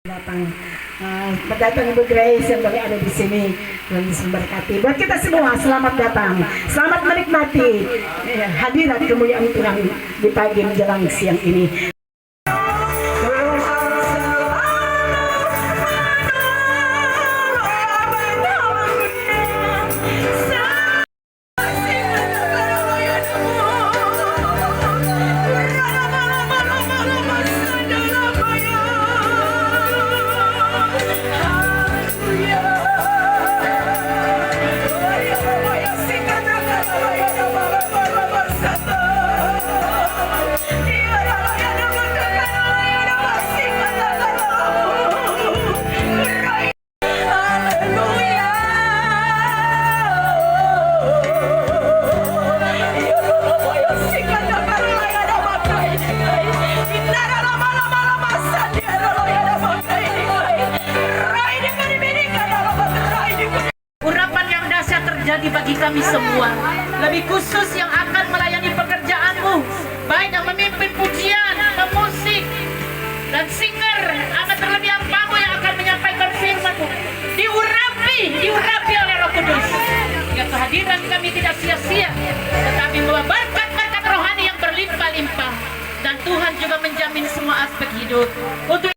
datang Ibu Grace yang boleh ada di sini. Tuhan Yesus memberkati. Buat kita semua selamat datang, selamat menikmati hadirat kemuliaan Tuhan di pagi menjelang siang ini. Jadi bagi kami semua, lebih khusus yang akan melayani pekerjaanmu, baik yang memimpin pujian, pemusik, dan singer, amat terlebih ampamu yang akan menyampaikan firman-Mu, diurapi oleh Roh Kudus, hingga kehadiran kami tidak sia-sia, tetapi membawa berkat-berkat rohani yang berlimpah-limpah, dan Tuhan juga menjamin semua aspek hidup. Untuk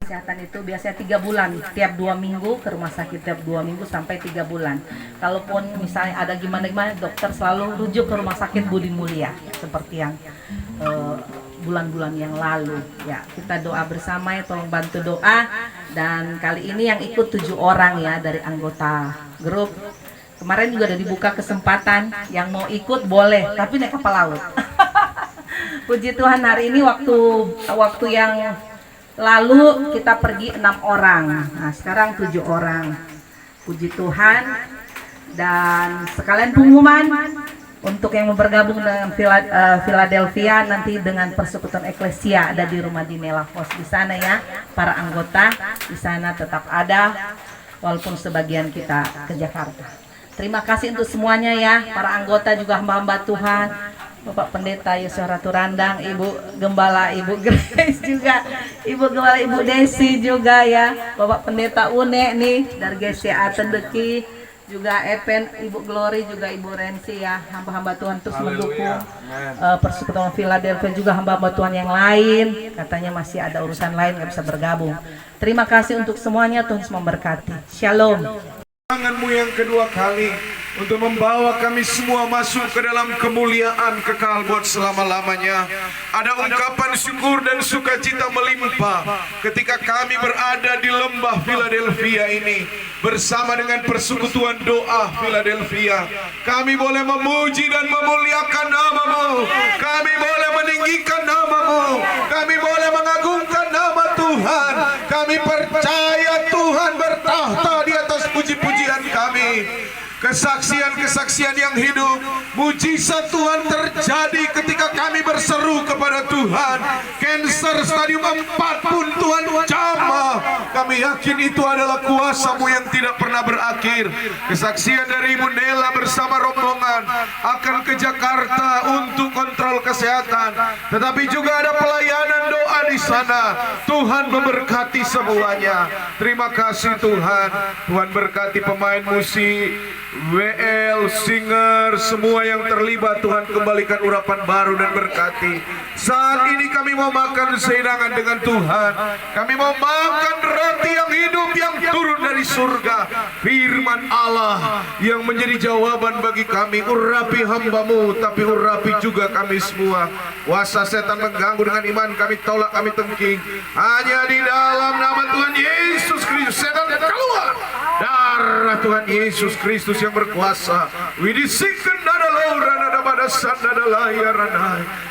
kesehatan itu biasanya 3 bulan, tiap 2 minggu ke rumah sakit, tiap 2 minggu sampai 3 bulan. Kalaupun misalnya ada gimana-gimana, dokter selalu rujuk ke rumah sakit Budi Mulia, seperti yang bulan-bulan yang lalu. Ya, kita doa bersama ya, tolong bantu doa. Dan kali ini yang ikut 7 orang ya dari anggota grup. Kemarin juga ada dibuka kesempatan, yang mau ikut boleh, tapi naik kapal laut. Puji Tuhan, hari ini waktu yang lalu kita pergi 6 orang, nah sekarang 7 orang. Puji Tuhan. Dan sekalian pengumuman untuk yang mau bergabung dengan Philadelphia nanti dengan Persekutuan Eklesia ada di Rumah Dinela House di sana ya. Para anggota di sana tetap ada walaupun sebagian kita ke Jakarta. Terima kasih untuk semuanya ya, para anggota juga hamba-hamba Tuhan. Bapak Pendeta Yosua Ratu Randang, Ibu Gembala, Ibu Grace juga, Ibu Gembala, Ibu Desi juga ya, Bapak Pendeta Une nih dari GCA Tendeki, juga Epen, Ibu Glory, juga Ibu Rensi ya, hamba-hamba Tuhan terus mendukung Persekutuan Philadelphia, juga hamba-hamba Tuhan yang lain, katanya masih ada urusan lain nggak bisa bergabung. Terima kasih untuk semuanya, Tuhan memberkati. Shalom. Tanganmu yang kedua kali untuk membawa kami semua masuk ke dalam kemuliaan kekal buat selama-lamanya. Ada ungkapan syukur dan sukacita melimpah ketika kami berada di lembah Philadelphia ini bersama dengan persekutuan doa Philadelphia. Kami boleh memuji dan memuliakan nama-Mu, kami boleh meninggikan nama-Mu, kami boleh mengagungkan nama Tuhan. Kami percaya Tuhan bertahta di atas puji-pujian kami. Kesaksian-kesaksian yang hidup, mujizat Tuhan terjadi ketika kami berseru kepada Tuhan. Cancer stadium 4 pun Tuhan jamah. Kami yakin itu adalah kuasa-Mu yang tidak pernah berakhir. Kesaksian dari Ibu Nela bersama rombongan akan ke Jakarta untuk kontrol kesehatan, tetapi juga ada pelayanan doa di sana. Tuhan memberkati semuanya. Terima kasih Tuhan. Tuhan berkati pemain musik, WL, singer, semua yang terlibat. Tuhan kembalikan urapan baru dan berkati. Saat ini kami mau makan sehidangan dengan Tuhan. Kami mau makan roti yang hidup yang turun dari surga, firman Allah yang menjadi jawaban bagi kami. Urapi hamba-Mu, tapi urapi juga kami semua. Kuasa setan mengganggu dengan iman kami tolak, kami tengking. Hanya di dalam nama Tuhan Yesus Kristus setan keluar. Darah Tuhan Yesus Kristus yang berkuasa.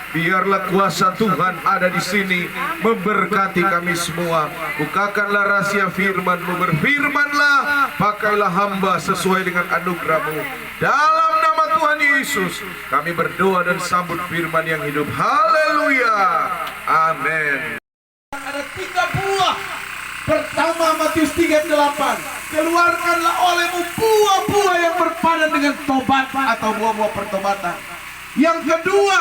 Biarlah kuasa Tuhan ada di sini memberkati kami semua. Bukakanlah rahasia firman-Mu, berfirmanlah, pakailah hamba sesuai dengan anugerah-Mu. Dalam nama Tuhan Yesus kami berdoa dan sambut firman yang hidup. Haleluya. Amin. Ada 3 buah Pertama Matius 3:8, keluarkanlah olehmu buah-buah yang berpadan dengan tobat atau buah-buah pertobatan. Yang kedua,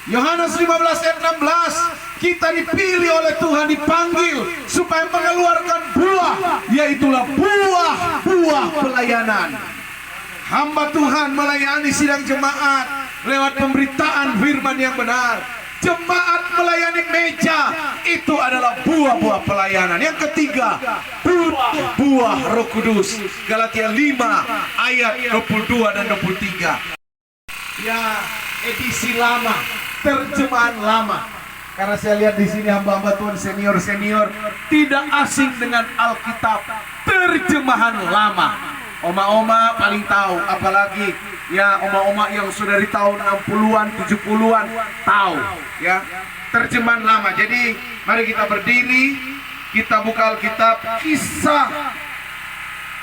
Yohanes 15:16, kita dipilih oleh Tuhan, dipanggil supaya mengeluarkan buah, yaitulah buah-buah pelayanan. Hamba Tuhan melayani sidang jemaat lewat pemberitaan firman yang benar. Jemaat melayani meja, itu adalah buah-buah pelayanan. Yang ketiga, buah Roh Kudus. Galatia 5 ayat 22 dan 23. Ya, edisi lama, terjemahan lama. Karena saya lihat di sini hamba-hamba Tuhan senior-senior tidak asing dengan Alkitab, terjemahan lama. Oma-oma paling tahu, apalagi ya oma-oma yang sudah di tahun 60-an, 70-an tahu ya, terjemahan lama. Jadi mari kita berdiri, kita buka Alkitab, Kisah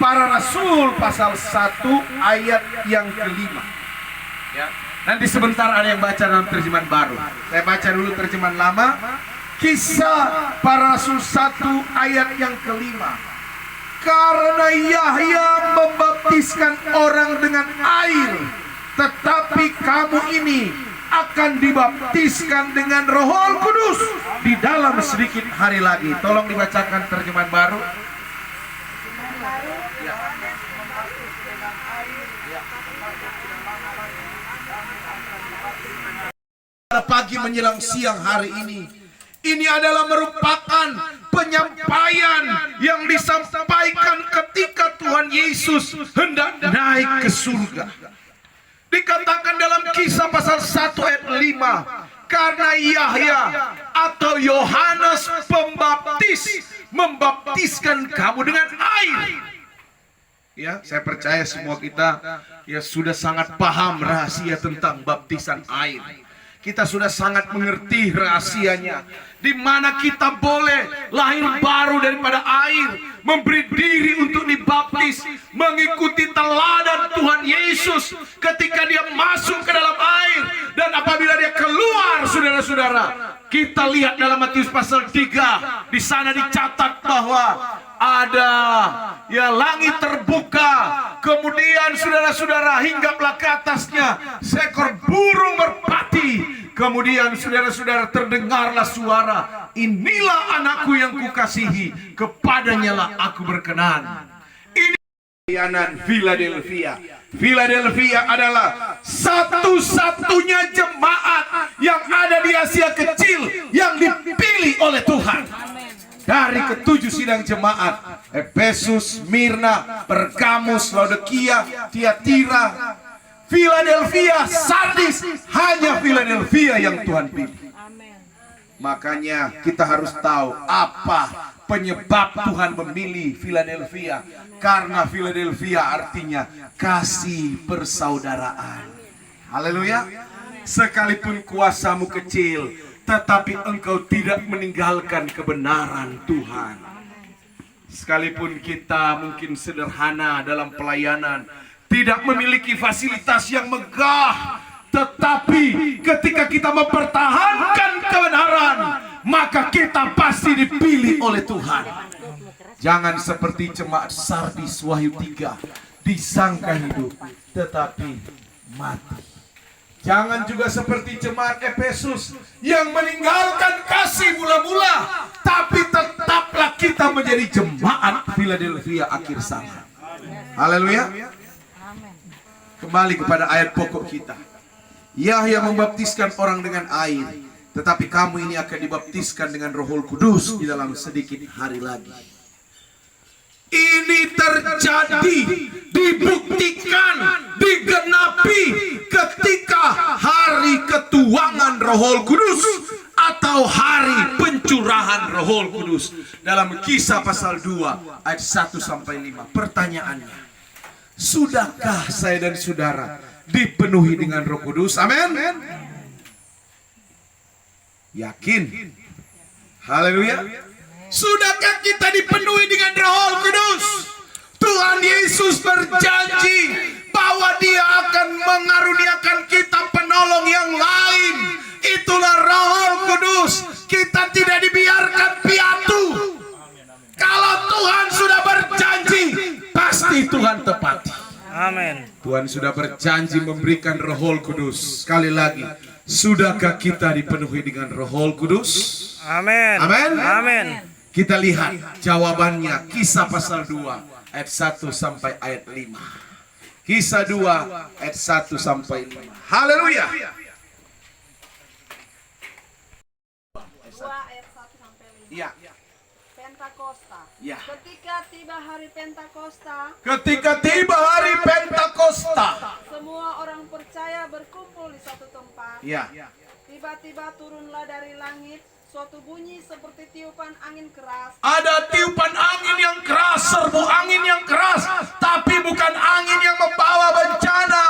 Para Rasul pasal 1 ayat yang kelima ya. Nanti sebentar ada yang baca dalam terjemahan baru. Saya baca dulu terjemahan lama. Kisah Para Rasul 1 ayat yang kelima. Karena Yahya membaptiskan orang dengan air, tetapi kamu ini akan dibaptiskan dengan Roh Kudus di dalam sedikit hari lagi. Tolong dibacakan terjemahan baru. Pagi menjelang siang hari ini adalah merupakan penyampaian yang disampaikan ketika Tuhan Yesus hendak naik ke surga. Dikatakan dalam Kisah pasal 1 ayat 5, karena Yahya atau Yohanes Pembaptis membaptiskan kamu dengan air. Ya, saya percaya semua kita ya sudah sangat paham rahasia tentang baptisan air. Kita sudah sangat mengerti rahasianya, di mana kita boleh lahir baru daripada air, memberi diri untuk dibaptis, mengikuti teladan Tuhan Yesus ketika dia masuk ke dalam air, dan apabila dia keluar, saudara-saudara, kita lihat dalam Matius pasal 3, di sana dicatat bahwa ada ya langit terbuka, kemudian saudara-saudara hinggaplah ke atasnya seekor burung merpati, kemudian saudara-saudara terdengarlah suara, inilah anakku yang kukasihi, kepadanya lah aku berkenan. Ini pelayanan Philadelphia. Philadelphia adalah satu-satunya jemaat yang ada di Asia Kecil yang dipilih oleh Tuhan. Dari ketujuh sidang jemaat, Efesus, Smyrna, Pergamus, Laodikia, Tiatira, Philadelphia, Sardis, hanya Philadelphia yang Tuhan pilih. Makanya kita harus tahu apa penyebab Tuhan memilih Philadelphia. Karena Philadelphia artinya kasih persaudaraan. Haleluya. Sekalipun kuasamu kecil, tetapi engkau tidak meninggalkan kebenaran Tuhan. Sekalipun kita mungkin sederhana dalam pelayanan, tidak memiliki fasilitas yang megah, tetapi ketika kita mempertahankan kebenaran, maka kita pasti dipilih oleh Tuhan. Jangan seperti jemaat Sardis Wahyu 3, disangka hidup tetapi mati. Jangan juga seperti jemaat Efesus yang meninggalkan kasih mula-mula, tapi tetaplah kita menjadi jemaat Philadelphia akhir zaman. Haleluya. Kembali kepada ayat pokok kita. Yahya membaptiskan orang dengan air, tetapi kamu ini akan dibaptiskan dengan Roh Kudus di dalam sedikit hari lagi. Ini terjadi, dibuktikan, digenapi ketika hari ketuangan Roh Kudus atau hari pencurahan Roh Kudus dalam Kisah pasal 2 ayat 1 sampai 5. Pertanyaannya, sudahkah saya dan saudara dipenuhi dengan Roh Kudus? Amin. Yakin? Haleluya. Sudahkah kita dipenuhi dengan Roh Kudus? Tuhan Yesus berjanji bahwa Dia akan mengaruniakan kita penolong yang lain. Itulah Roh Kudus. Kita tidak dibiarkan piatu. Kalau pasti Tuhan tepati. Amin. Tuhan sudah berjanji memberikan Roh Kudus. Sekali lagi, sudahkah kita dipenuhi dengan Roh Kudus? Amin. Amin. Amin. Kita lihat jawabannya, Kisah pasal 2 ayat 1 sampai ayat 5. Kisah 2 ayat 1 sampai 5. Haleluya. 2 ayat 1 sampai 5. Iya. Pentakosta. Ya. Ketika tiba hari Pentakosta, Ketika tiba hari Pentakosta. semua orang percaya berkumpul di satu tempat. Ya. Tiba-tiba turunlah dari langit suatu bunyi seperti tiupan angin keras. Ada tiupan angin yang keras, serbu angin yang keras, tapi bukan angin yang membawa bencana,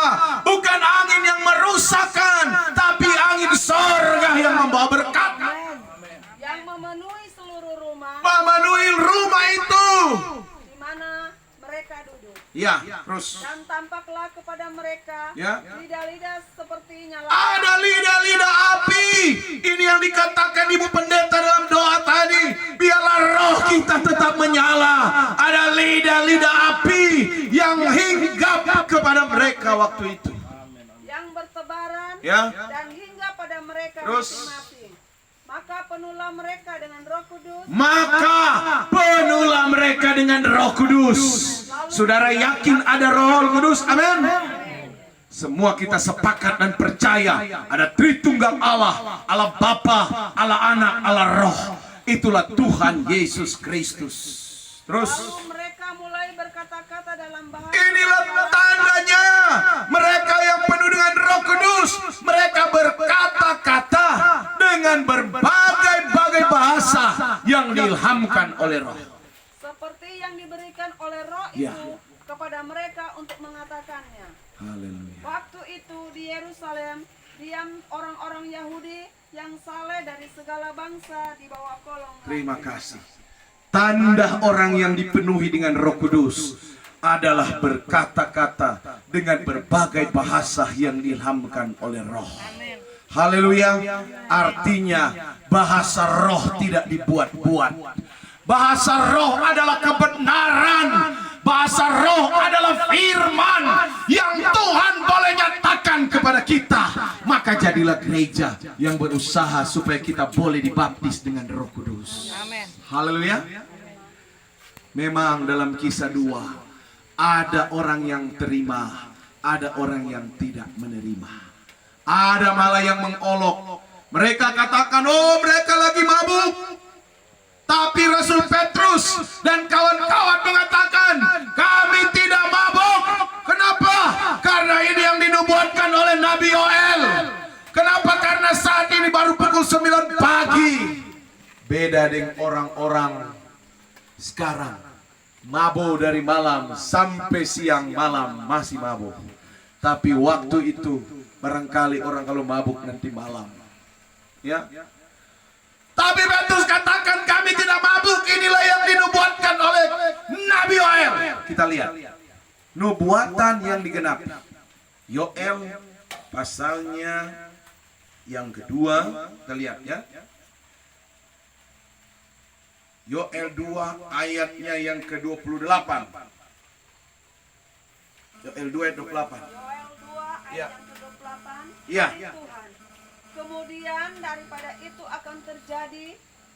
bukan angin yang merusakkan, tapi angin sorga yang membawa berkat. Yang memenuhi seluruh rumah Memenuhi rumah itu. di mana mereka duduk. Ya, terus. Dan tampaklah kepada mereka Ya. lidah-lidah seperti nyala. Ada lidah-lidah api. Ini yang dikatakan Ibu Pendeta dalam doa tadi. Biarlah roh kita tetap menyala. Ada lidah-lidah api yang hinggap kepada mereka waktu itu. Yang bertebaran Ya. dan hingga pada mereka Terus. masing-masing. Maka penuhlah mereka dengan Roh Kudus. Maka penuhlah mereka dengan Roh Kudus. Saudara yakin ada Roh Kudus? Amin. Semua kita sepakat dan percaya ada Tritunggal Allah, Allah Bapa, Allah Anak, Allah Roh. Itulah Tuhan Yesus Kristus. Terus Lalu mereka mulai berkata-kata dalam bahasa. inilah tandanya mereka yang penuh dengan Roh Kudus. Mereka berkata-kata dengan berbagai-bagai bahasa yang diilhamkan oleh Roh. Seperti yang diberikan oleh Roh Ya. itu kepada mereka untuk mengatakannya. Haleluya. Waktu itu di Yerusalem diam orang-orang Yahudi yang saleh dari segala bangsa di bawah kolong. Terima kasih. Tanda orang yang dipenuhi dengan Roh Kudus adalah berkata-kata dengan berbagai bahasa yang diilhamkan oleh Roh. Haleluya. Artinya bahasa Roh tidak dibuat-buat. Bahasa Roh adalah kebenaran. Bahasa Roh adalah firman yang Tuhan boleh nyatakan kepada kita. Maka jadilah gereja yang berusaha supaya kita boleh dibaptis dengan Roh Kudus. Amin. Haleluya. Memang dalam Kisah 2 ada orang yang terima, ada orang yang tidak menerima. Ada malah yang mengolok. Mereka katakan, oh mereka lagi mabuk. Tapi Rasul Petrus dan kawan-kawan mengatakan, kami tidak mabuk. Kenapa? Karena ini yang dinubuatkan oleh Nabi Yoel. Kenapa? Karena saat ini baru pukul 9 pagi. Beda dengan orang-orang sekarang. Mabuk dari malam sampai siang malam masih mabuk. Tapi waktu itu barangkali orang kalau mabuk nanti malam. Ya. Tapi Petrus katakan kami tidak mabuk. Inilah yang dinubuatkan oleh Nabi Yoel. Kita lihat. Nubuatan yang digenapi. Yoel pasalnya yang kedua. Kita lihat ya. Yoel 2 ayatnya yang ke-28. Yoel 2 ayat 28. Yoel 2 ayat Ya. yang ke-28. Ya. Tuhan. Kemudian daripada itu akan terjadi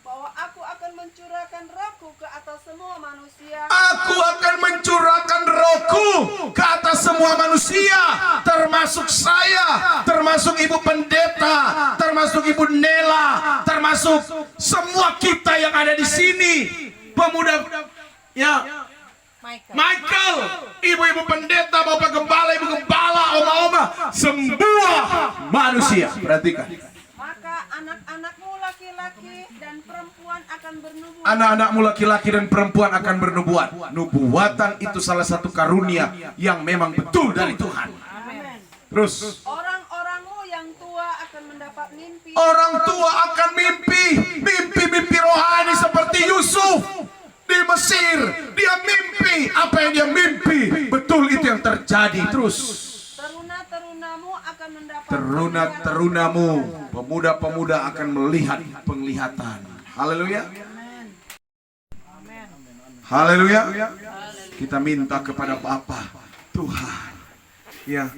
bahwa aku akan mencurahkan rohku ke atas semua manusia. Aku akan mencurahkan rohku ke atas semua manusia, termasuk saya, termasuk Ibu Pendeta, termasuk Ibu Nela, termasuk semua kita yang ada di sini. Pemuda, ya, Michael, ibu-ibu pendeta, bapak gembala, ibu gembala, oma-oma, semua manusia. Perhatikan. Maka anak-anakmu laki-laki dan perempuan akan bernubuat. Anak-anakmu laki-laki dan perempuan akan bernubuat. Nubuatan itu salah satu karunia yang memang betul dari Tuhan. Amin. Terus Orang-orangmu yang tua akan mendapat mimpi. orang tua akan mimpi, mimpi-mimpi rohani seperti Yusuf di Mesir. Dia mimpi, apa yang dia mimpi, betul itu yang terjadi. Terus Teruna-terunamu akan mendapat teruna-terunamu, pemuda-pemuda akan melihat penglihatan. Haleluya. Haleluya. kita minta kepada Bapa, Tuhan, ya,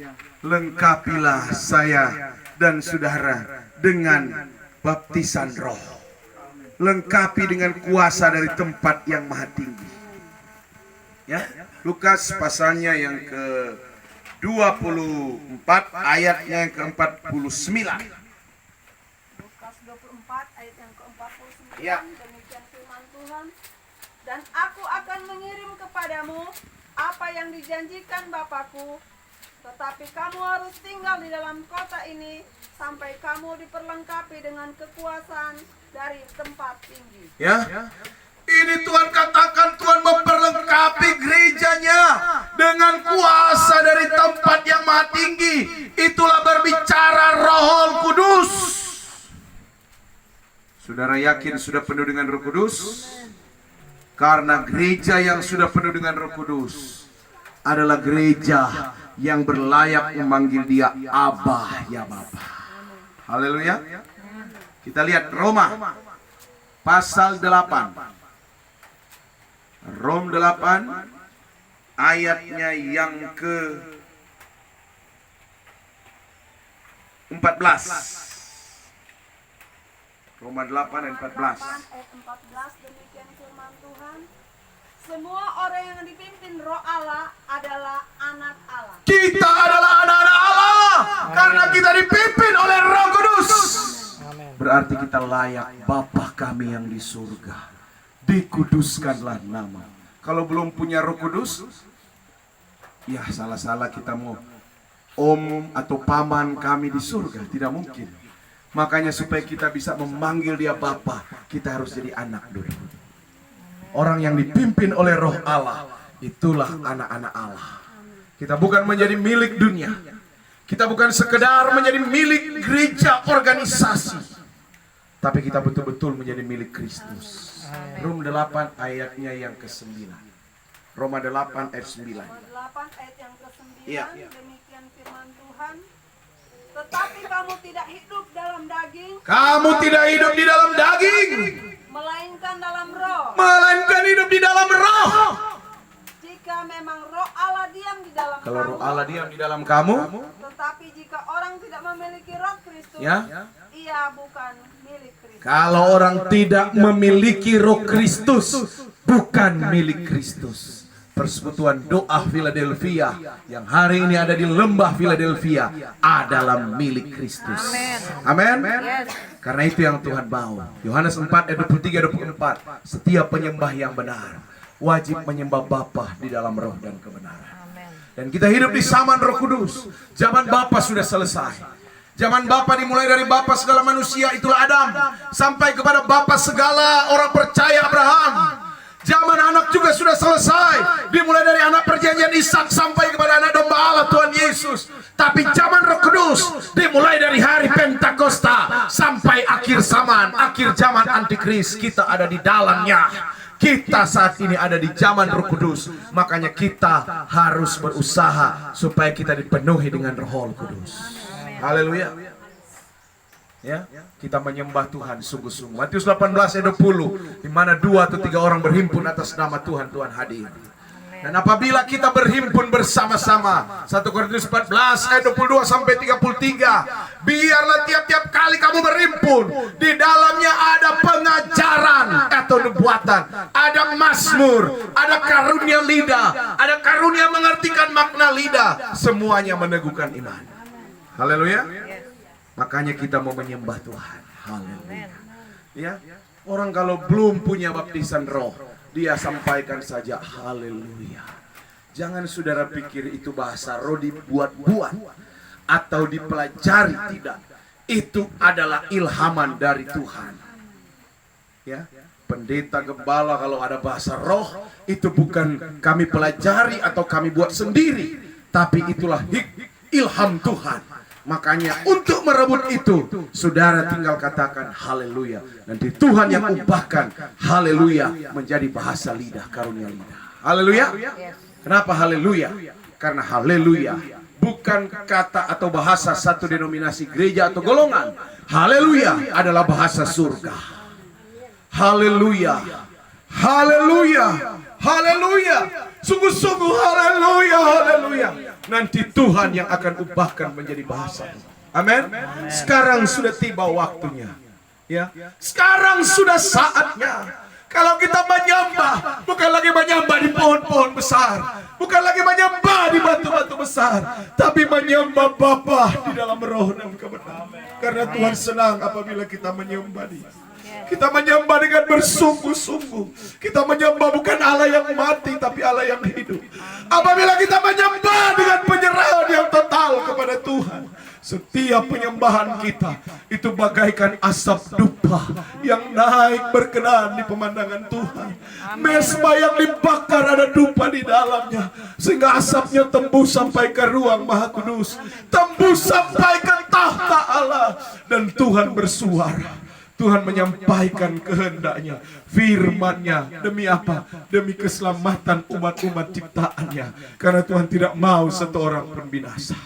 lengkapilah saya dan saudara dengan baptisan roh. Lengkapi dengan kuasa dari tempat yang maha tinggi. Ya, Lukas pasalnya yang ke-24 ayatnya yang ke-49. Lukas 24 ayat yang ke-49. Ya. Demikian firman Tuhan. Dan aku akan mengirim kepadamu apa yang dijanjikan Bapakku, tetapi kamu harus tinggal di dalam kota ini sampai kamu diperlengkapi dengan kekuasaan dari tempat tinggi. Ya, ini Tuhan katakan, Tuhan memperlengkapi gerejanya dengan kuasa dari tempat yang maha tinggi. Itulah berbicara Roh Kudus. Saudara yakin sudah penuh dengan Roh Kudus? Karena gereja yang sudah penuh dengan Roh Kudus adalah gereja yang berlayak memanggil Dia Abah, ya Bapa. Haleluya. Kita lihat Roma pasal 8. Rom 8 ayatnya yang ke 14. Roma 8 ayat 14. Ayat 14, demikian firman Tuhan. Semua orang yang dipimpin Roh Allah adalah anak Allah. Kita adalah anak-anak Allah karena kita dipimpin oleh Roh Kudus. Berarti kita layak Bapa kami yang di surga. Dikuduskanlah nama. Kalau belum punya Roh Kudus, ya salah-salah kita mau om atau paman kami di surga, tidak mungkin. Makanya supaya kita bisa memanggil Dia Bapa, kita harus jadi anak dulu. Orang yang dipimpin oleh Roh Allah, itulah anak-anak Allah. Kita bukan menjadi milik dunia. Kita bukan sekedar menjadi milik gereja organisasi. Tapi kita betul-betul menjadi milik Kristus. Roma 8 ayatnya yang ke-9. Roma 8 ayat 9. Roma 8 ayat yang ke-9. Iya. Demikian firman Tuhan. Tetapi kamu tidak hidup dalam daging, Kamu tidak hidup di dalam daging, melainkan dalam roh. melainkan hidup di dalam Roh. Jika memang Roh Allah diam di dalam Kalau kamu, Roh Allah diam di dalam kamu, tetapi jika orang tidak memiliki Roh Kristus, ya. ia bukan milik Kristus. Kalau orang tidak memiliki Roh Kristus, bukan milik Kristus. Persekutuan doa Philadelphia yang hari ini ada di lembah Philadelphia adalah milik Kristus. Amin. Karena itu yang Tuhan mau. Yohanes 4 ayat 23-24. Setiap penyembah yang benar wajib menyembah Bapa di dalam roh dan kebenaran. Dan kita hidup di zaman Roh Kudus. Zaman Bapa sudah selesai. Zaman Bapa dimulai dari Bapa segala manusia, itulah Adam, sampai kepada Bapa segala orang percaya Abraham. Zaman anak juga sudah selesai, dimulai dari anak perjanjian Ishak sampai kepada anak domba Allah Tuhan Yesus. Tapi zaman Roh Kudus dimulai dari hari Pentakosta sampai akhir zaman antikris, kita ada di dalamnya. Kita saat ini ada di zaman Roh Kudus. Makanya kita harus berusaha supaya kita dipenuhi dengan Roh Kudus. Haleluya. Ya, kita menyembah Tuhan sungguh-sungguh. Matius 18 ayat 20, di mana 2 atau 3 orang berhimpun atas nama Tuhan, Tuhan hadir. Dan apabila kita berhimpun bersama-sama, 1 Korintus 14 ayat 22 sampai 33, biarlah tiap-tiap kali kamu berhimpun, di dalamnya ada pengajaran atau nubuatan, ada mazmur, ada karunia lidah, ada karunia mengertikan makna lidah, semuanya meneguhkan iman. Haleluya. Makanya kita mau menyembah Tuhan. Haleluya. Ya, orang kalau belum punya baptisan roh, dia sampaikan saja haleluya. Jangan saudara pikir itu bahasa roh dibuat-buat atau dipelajari, tidak. Itu adalah ilhaman dari Tuhan. Ya, pendeta gembala kalau ada bahasa roh itu bukan kami pelajari atau kami buat sendiri, tapi itulah ilham Tuhan. Makanya untuk merebut itu, saudara tinggal katakan haleluya. Nanti Tuhan yang ubahkan haleluya menjadi bahasa lidah, karunia lidah. Haleluya. Kenapa haleluya? Karena haleluya bukan kata atau bahasa satu denominasi gereja atau golongan. Haleluya adalah bahasa surga. Haleluya. Haleluya. Haleluya. Sungguh-sungguh haleluya, haleluya. Nanti Tuhan yang akan ubahkan menjadi bahasa. Amin. Sekarang sudah tiba waktunya. Ya, sekarang sudah saatnya. Kalau kita menyembah, bukan lagi menyembah di pohon-pohon besar, bukan lagi menyembah di batu-batu besar, tapi menyembah Bapa di dalam roh dan kebenaran. Karena Tuhan senang apabila kita menyembah Dia. Kita menyembah dengan bersungguh-sungguh. Kita menyembah bukan Allah yang mati, tapi Allah yang hidup. Apabila kita menyembah dengan penyerahan yang total kepada Tuhan, setiap penyembahan kita itu bagaikan asap dupa yang naik berkenan di pemandangan Tuhan. Mesbah yang dibakar ada dupa di dalamnya, sehingga asapnya tembus sampai ke ruang Maha Kudus, tembus sampai ke tahta Allah, dan Tuhan bersuara. Tuhan menyampaikan kehendaknya, firman-Nya. Demi apa? Demi keselamatan umat-umat ciptaannya. Karena Tuhan tidak mau satu orang pun binasa.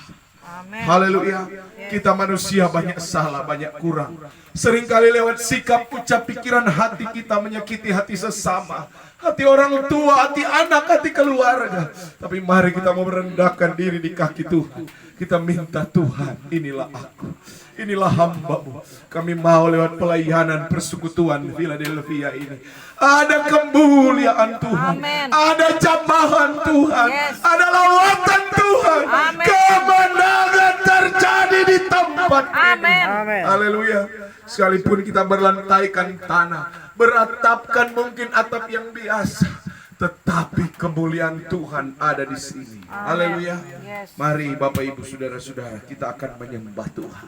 Haleluya. Kita manusia banyak salah, banyak kurang. Seringkali lewat sikap, ucap, pikiran, hati kita menyakiti hati sesama, hati orang tua, hati anak, hati keluarga. Tapi mari kita mau merendahkan diri di kaki Tuhan. Kita minta, Tuhan, inilah aku, inilah hamba-Mu. Kami mau lewat pelayanan persekutuan Philadelphia ini, ada kemuliaan Tuhan, ada jambahan Tuhan, ada lawatan Tuhan, kemenangan terjadi di tempat ini. Haleluya. Sekalipun kita berlantaikan tanah, beratapkan mungkin atap yang biasa, tetapi kemuliaan Tuhan ada di sini. Haleluya. Mari Bapak Ibu Saudara-saudara, kita akan menyembah Tuhan.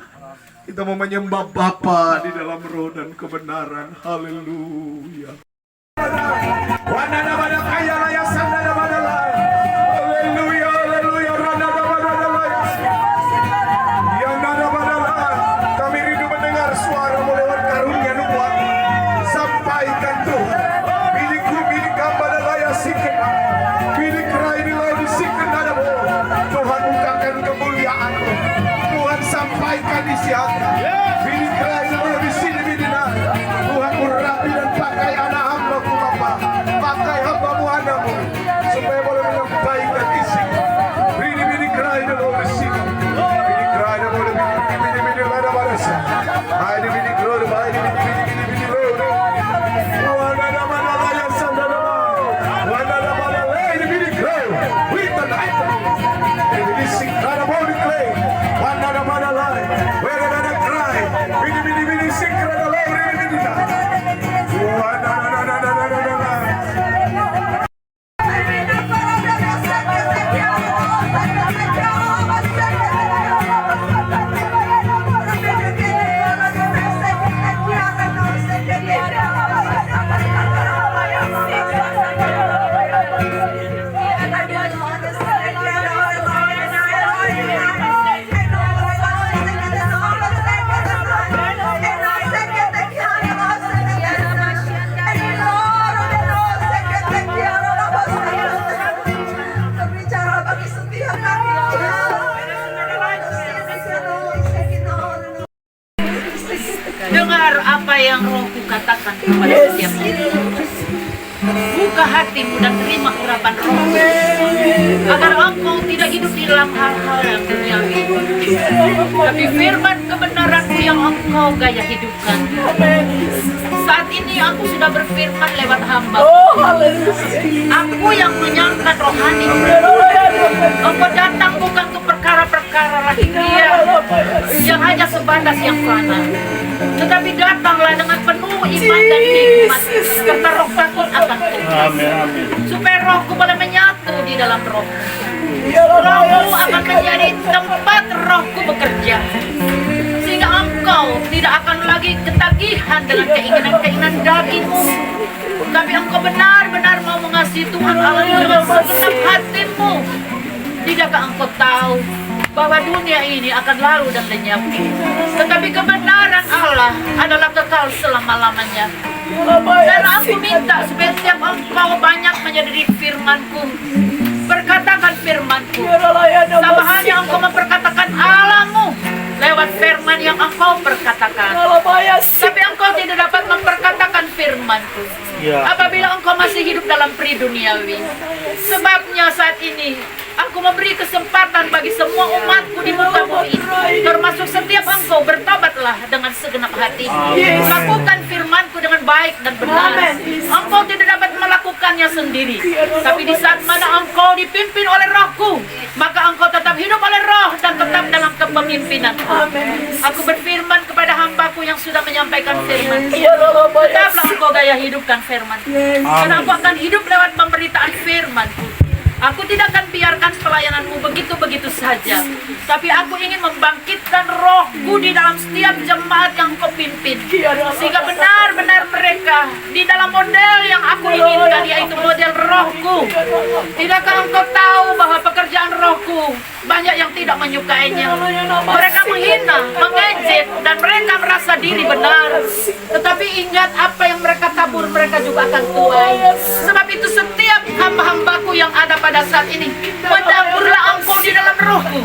Kita mau menyembah Bapa di dalam roh dan kebenaran. Haleluya. Wanada kaya raya sandada badalai. Haleluya, haleluya. Ranada badalai. Yang nada badalai. Kami rindu mendengar suara-Mu lewat karunia nubuat. Sampaikan Tuhan. Milikku milik badalai sikit. Milik rai di laut sikit nadamu. Tuhan bukakan kemuliaan-Mu. Tuhan sampaikan isi hati. Milik rai di laut sini bidina. Tuhan urapi dan pakai anak hamba-Mu Bapa. Pakai hamba-Mu anakmu supaya boleh menyampaikan isi. Bini-bini kerai di laut sini. Bini kerai di laut bini-bini lada barasa. Hai di bini kerai di bini laut. Wanada badalai yang sandada. Wanada badalai di bini kerai. Wita naik. Bini singkara mau diklaim. Wanada badalai. Wera nada kerai. Bini singkara di laut bini naik. Dengar apa yang Rohku katakan kepada setiap kita. Buka hatimu dan terima urapan Roh, agar engkau tidak hidup di dalam hal-hal yang duniawi, tapi firman kebenaran-Mu yang engkau gaya hidupkan. Saat ini aku sudah berfirman lewat hamba. Aku yang menyangkan rohani. Engkau datang bukan untuk perkara-perkara lahiriah yang hanya sebatas yang fana, tetapi datanglah dengan penuh iman dan hikmat serta roh takut akan Tuhan, supaya rohku boleh menyatu di dalam rohmu. Rohmu akan menjadi tempat rohku bekerja, sehingga engkau tidak akan lagi ketagihan dengan keinginan-keinginan dagingmu, tapi engkau benar-benar mau mengasihi Tuhan Allah dengan segenap hatimu. Tidakkah engkau tahu bahwa dunia ini akan lalu dan lenyap, tetapi kebenaran Allah adalah kekal selama-lamanya. Dan aku minta supaya setiap engkau banyak menyadari firman-Ku. Perkatakan firman-Ku, sama hanya engkau memperkatakan Allah-Mu lewat firman yang engkau perkatakan, tapi engkau tidak dapat memperkatakan firman-Ku. Ya. Apabila engkau masih hidup dalam pri duniawi. Sebabnya saat ini Aku memberi kesempatan bagi semua umatku di muka bumi ini, termasuk setiap engkau, bertobatlah dengan segenap hati. Lakukan firmanku dengan baik dan benar. Engkau tidak dapat melakukannya sendiri, tapi di saat mana engkau dipimpin oleh Rohku, maka engkau tetap hidup oleh Roh dan tetap dalam kepemimpinan. Aku berfirman kepada hambaku yang sudah menyampaikan firman, tetaplah engkau gaya hidupkan firman, karena engkau akan hidup lewat pemberitaan firmanku. Aku tidak akan biarkan pelayananmu begitu-begitu saja, tapi aku ingin membangkitkan Rohku di dalam setiap jemaat yang kau pimpin, sehingga benar-benar mereka di dalam model yang aku inginkan, yaitu model Rohku. Tidakkah engkau tahu bahwa pekerjaan Rohku banyak yang tidak menyukainya? Mereka menghina, mengejek, dan mereka merasa diri benar. Tetapi ingat, apa yang mereka tabur mereka juga akan tuai. Sebab itu setiap hamba-hambaku yang ada pada saat ini, mendaburlah engkau di dalam Rohku,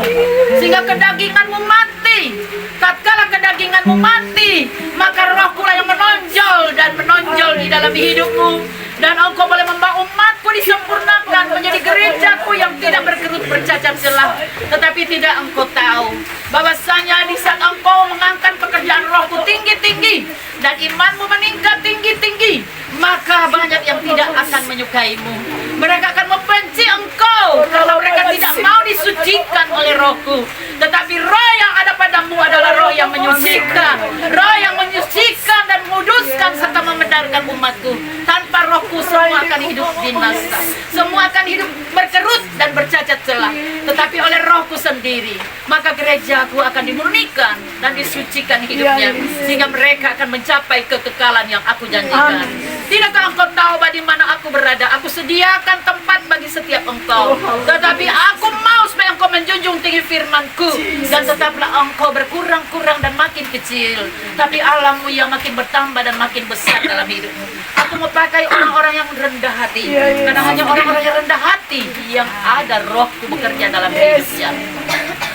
sehingga kedaginganmu mati. Tatkala kedaginganmu mati, maka Rohku lah yang menonjol dan menonjol di dalam hidupmu, dan engkau boleh membawa umatku disempurnakan menjadi gerejaku yang tidak berkerut bercacat celah. Tetapi tidak engkau tahu bahwasanya di saat engkau mengangkat pekerjaan Rohku tinggi-tinggi dan imanmu meningkat tinggi-tinggi, maka banyak yang tidak akan menyukaimu. Mereka akan membenci engkau kalau mereka tidak mau disucikan oleh Rohku. Tetapi Roh yang ada padamu adalah Roh yang menyucikan, Roh yang menyucikan dan menguduskan serta membenarkan umatku. Tanpa Rohku semua akan hidup binasa, semua akan hidup berkerut dan bercacat celah. Tetapi oleh Rohku sendiri, maka gerejaku akan dimurnikan dan disucikan hidupnya, sehingga mereka akan mencapai kekekalan yang aku janjikan. Tidakkah engkau tahu di mana aku berada? Aku sediakan tempat bagi setiap engkau. Tetapi aku mau supaya engkau menjunjung tinggi firmanku, dan tetaplah engkau berkurang-kurang dan makin kecil, tapi alammu yang makin bertambah dan makin besar dalam hidupmu. Aku mau pakai orang-orang yang rendah hati, karena hanya orang-orang yang rendah hati yang ada Rohku bekerja dalam hidupnya.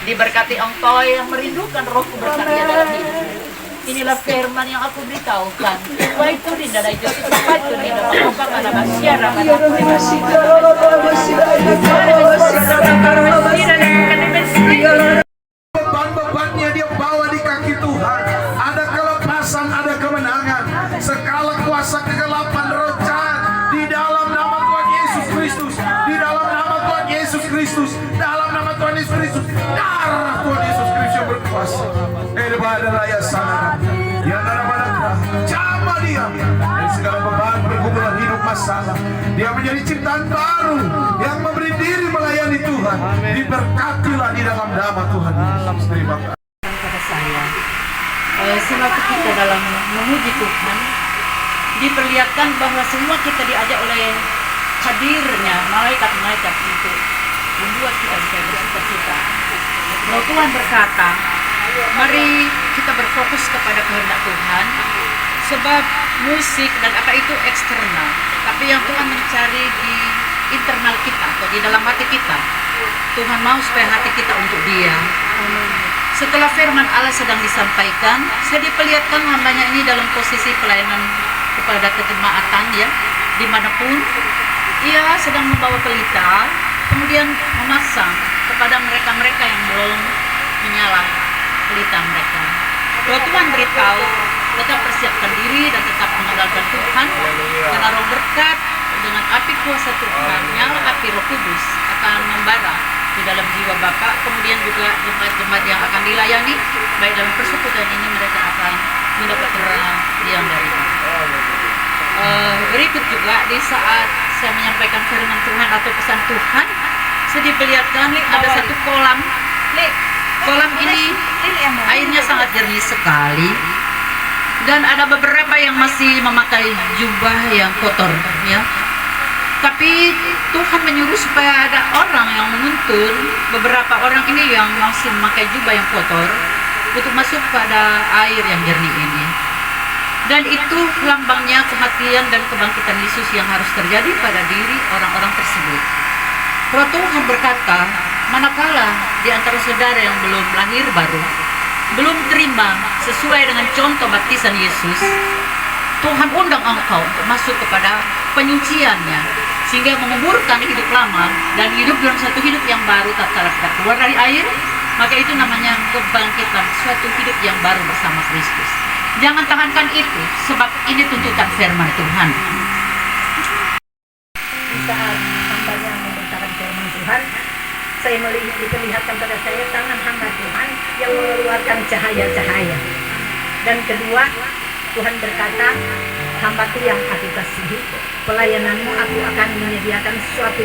Diberkati engkau yang merindukan Rohku bekerja dalam hidupmu. Inilah firman yang aku beritahukan. Baik itu di dalam Yesus, baik itu di dalam Bapa pada masyarakat. Beban-bebannya dia bawa di kaki Tuhan. Ada kelepasan, ada kemenangan. Segala kuasa kegelapan roh jahat di dalam nama Tuhan Yesus Kristus, di dalam nama Tuhan Yesus Kristus, dalam nama Tuhan Yesus Kristus, darah Tuhan Yesus Kristus yang berkuasa. Daripada raya sana, yang daripada jama dia dari segala beban pergumulan hidup masalah. Dia menjadi ciptaan baru yang memberi diri melayani Tuhan. Diberkatilah di dalam nama Tuhan. Terima kasih. Kepada saya, sewaktu kita dalam memuji Tuhan, diperlihatkan bahwa semua kita diajak oleh hadirnya malaikat-malaikat untuk membuat kita bisa bersuka-cita. Bahwa Tuhan berkata, mari kita berfokus kepada kehendak Tuhan, sebab musik dan apa itu eksternal, tapi yang Tuhan mencari di internal kita atau di dalam hati kita. Tuhan mau supaya hati kita untuk Dia. Setelah firman Allah sedang disampaikan, saya diperlihatkan hambanya ini dalam posisi pelayanan kepada kejemaatan, ya, dimanapun ia sedang membawa pelita, kemudian memasang kepada mereka-mereka yang belum menyala pelita mereka. Bahwa Tuhan beritahu, tetap persiapkan diri dan tetap mengandalkan Tuhan, karena roh berkat dengan api kuasa Tuhan, nyala api Roh Kudus akan membara di dalam jiwa Bapak. Kemudian juga jemaat-jemaat yang akan dilayani, baik dalam persekutuan ini, mereka akan mendapat terang yang dari Bapak. Berikut juga di saat saya menyampaikan firman Tuhan atau pesan Tuhan, saya diperlihatkan ada satu kolam. Kolam ini airnya sangat jernih sekali, dan ada beberapa yang masih memakai jubah yang kotor, ya. Tapi Tuhan menyuruh supaya ada orang yang menuntun beberapa orang ini yang masih memakai jubah yang kotor untuk masuk pada air yang jernih ini. Dan itu lambangnya kematian dan kebangkitan Yesus yang harus terjadi pada diri orang-orang tersebut. Roh Tuhan berkata, manakala di antara saudara yang belum lahir baru, belum terima sesuai dengan contoh baptisan Yesus, Tuhan undang engkau untuk masuk kepada penyuciannya, sehingga menguburkan hidup lama dan hidup dalam satu hidup yang baru tatkala kita keluar dari air. Maka itu namanya kebangkitan, suatu hidup yang baru bersama Kristus. Jangan tahankan itu, sebab ini tuntutan firman Tuhan. Di saat hambanya membentangkan firman Tuhan, saya melihat diperlihatkan pada saya tangan hamba Tuhan yang mengeluarkan cahaya-cahaya. Dan kedua, Tuhan berkata, hamba-Ku yang Aku kasihi, pelayananmu Aku akan menyediakan sesuatu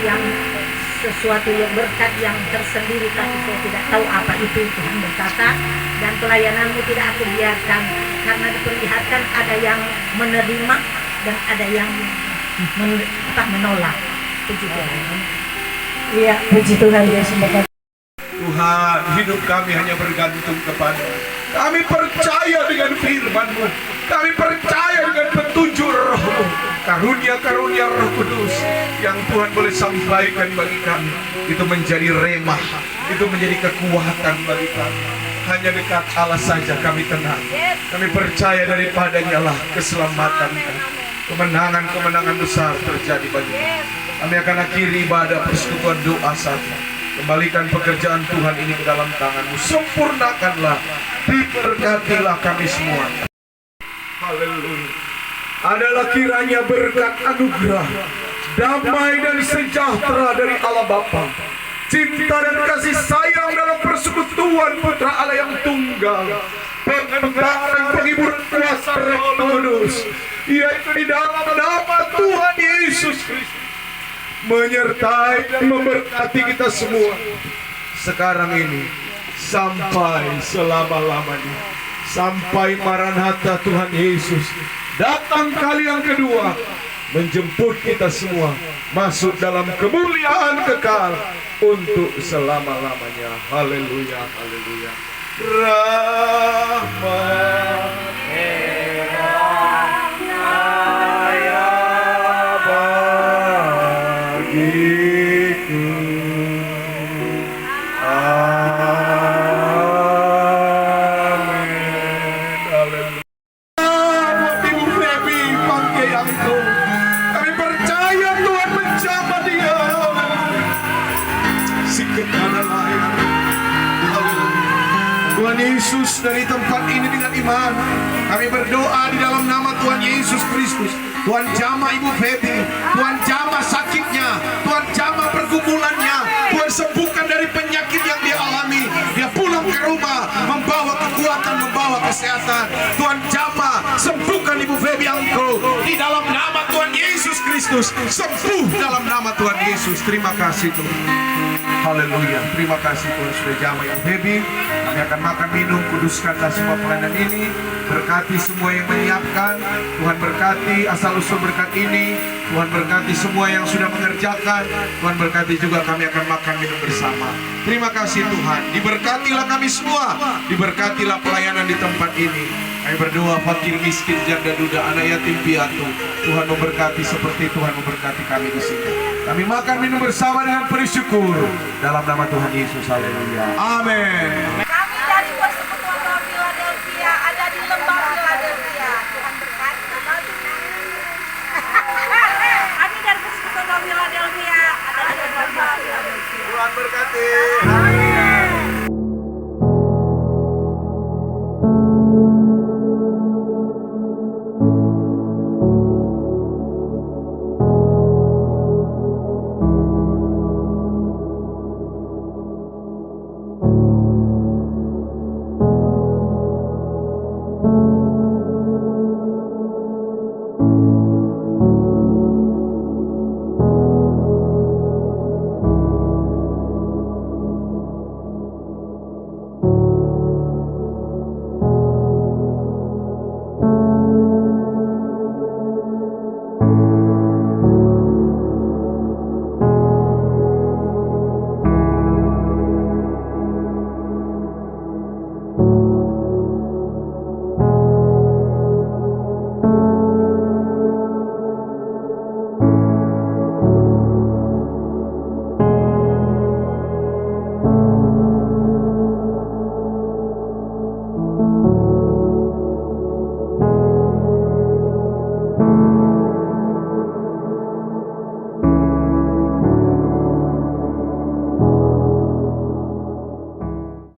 yang berkat yang tersendiri, tapi saya tidak tahu apa itu, Tuhan berkata. Dan pelayananmu tidak Aku biarkan, karena diperlihatkan ada yang menerima dan ada yang menolak. Puji Tuhan. Iya, puji Tuhan ya, semoga Tuhan, hidup kami hanya bergantung kepada. Kami percaya dengan firman-Mu. Kami percaya dengan petunjuk Roh-Mu. Karunia-karunia Roh Kudus yang Tuhan boleh sampaikan bagi kami, itu menjadi remah, itu menjadi kekuatan bagi kami. Hanya dekat Allah saja kami tenang. Kami percaya daripadanya lah keselamatan kami. Kemenangan-kemenangan besar terjadi bagi kami. Kami akan akhiri ibadah persekutuan doa saja. Kembalikan pekerjaan Tuhan ini ke dalam tangan-Mu. Sempurnakanlah, diberkatilah kami semua. Haleluya. Adalah kiranya berkat anugerah, damai dan sejahtera dari Allah Bapa, cinta dan kasih sayang dalam persekutuan Putra Allah yang tunggal, penggerak penghibur kuasa Roh Kudus, yaitu di dalam nama Tuhan Yesus Kristus, menyertai dan memberkati kita semua sekarang ini sampai selama-lamanya, sampai Maranatha Tuhan Yesus datang kali yang kedua menjemput kita semua masuk dalam kemuliaan kekal untuk selama-lamanya. Haleluya, haleluya. Rahmat Tuhan Yesus, dari tempat ini dengan iman kami berdoa di dalam nama Tuhan Yesus Kristus. Tuhan jamah Ibu Feby, Tuhan jamah sakitnya, Tuhan jamah pergumulannya, Tuhan sembuhkan dari penyakit yang dia alami. Dia pulang ke rumah membawa kekuatan, membawa kesehatan. Tuhan jamah, sembuhkan Ibu Feby Angko di dalam nama Tuhan Yesus Kristus. Sembuh dalam nama Tuhan Yesus. Terima kasih Tuhan. Haleluya. Terima kasih Tuhan sudah jamah yang Feby. Kami akan makan minum, kuduskanlah semua pelayanan ini. Berkati semua yang menyiapkan. Tuhan berkati asal usul berkat ini. Tuhan berkati semua yang sudah mengerjakan. Tuhan berkati juga kami akan makan minum bersama. Terima kasih Tuhan. Diberkatilah kami semua. Diberkatilah pelayanan di tempat ini. Kami berdoa fakir, miskin, janda, duda, anak yatim piatu. Tuhan memberkati seperti Tuhan memberkati kami di sini. Kami makan minum bersama dengan bersyukur dalam nama Tuhan Yesus. Haleluya. Amin. Kami dari Persekutuan Philadelphia ada di lembah Philadelphia. Tuhan berkati. Kami dari Persekutuan Philadelphia ada di lembah Philadelphia. Tuhan berkati.